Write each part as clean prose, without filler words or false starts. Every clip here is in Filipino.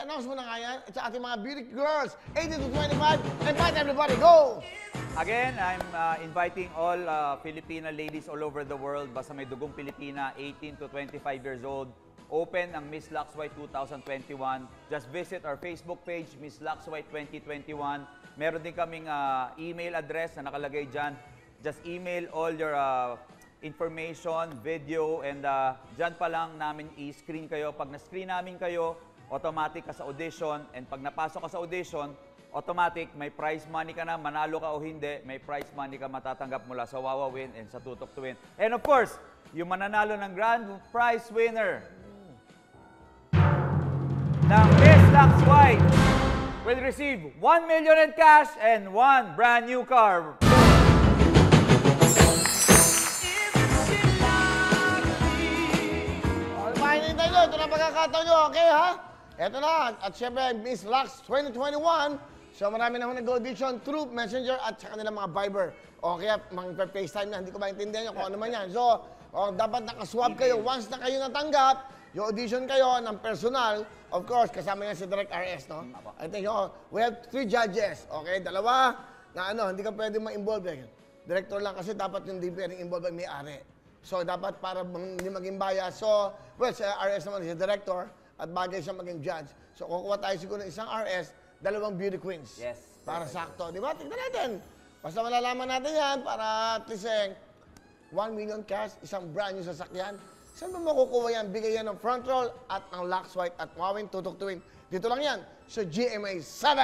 i-announce mo na nga yan sa ating mga beauty girls, 18 to 25. Invite everybody, go! Again, I'm inviting all Filipina ladies all over the world, basta may dugong Pilipina, 18 to 25 years old. Open ang Miss Lux White 2021. Just visit our Facebook page, Miss Lux White 2021. Meron din kaming email address na nakalagay dyan. Just email all your information, video, and dyan pa lang namin i-screen kayo. Pag na-screen namin kayo, automatic ka sa audition. And pag napasok ka sa audition, automatic, may prize money ka na, manalo ka o hindi, may prize money ka matatanggap mula sa Wawa Win and sa Tutok to Win. And of course, yung mananalo ng grand prize winner ng Miss Lux White will receive 1 million in cash and 1 brand new car. Pahinintay nyo, ito na pagkakataon nyo, okay ha? Ito na, at syempre, Miss Lux 2021. So marami naman nag-audition through Messenger at sa kanilang mga Viber. O kaya, mga-FaceTime na, hindi ko maintindihan nyo kung ano man yan. So, dapat nakaswab kayo. Once na kayo natanggap, yung audition kayo ng personal, of course, kasama yan si Direct RS, no? I think, we have 3 judges, okay? Dalawa na hindi ka pwede ma-involve. Director lang kasi dapat yung hindi pwedeng involve ay may-ari. So, dapat para hindi maging bias. So, well, si RS naman si director at bagay siya maging judge. So, kukuha tayo siguro ng isang RS, 2 beauty queens. Yes. Para sakto. Di ba? Tignan natin. Basta malalaman natin yan para at least 1 million cash, isang brand new sasakyan. Saan mo makukuha yan? Bigay yan ng front roll at ng Lux White at Wawin Tutok to Win. Dito lang yan sa GMA 7!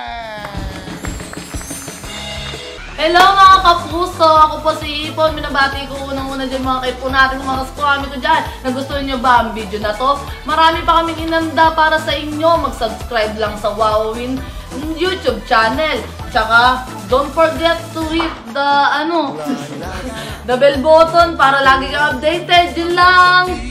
Hello mga kapuso! Ako po si Ipon. Minabati ko unang-una dyan mga kaipo natin, mga kaskwami ko dyan. Nagustuhan nyo ba ang video na to? Marami pa kaming inanda para sa inyo. Mag-subscribe lang sa Wawin YouTube channel. Tsaka, don't forget to hit the, the bell button para lagi kang updated. Yun lang!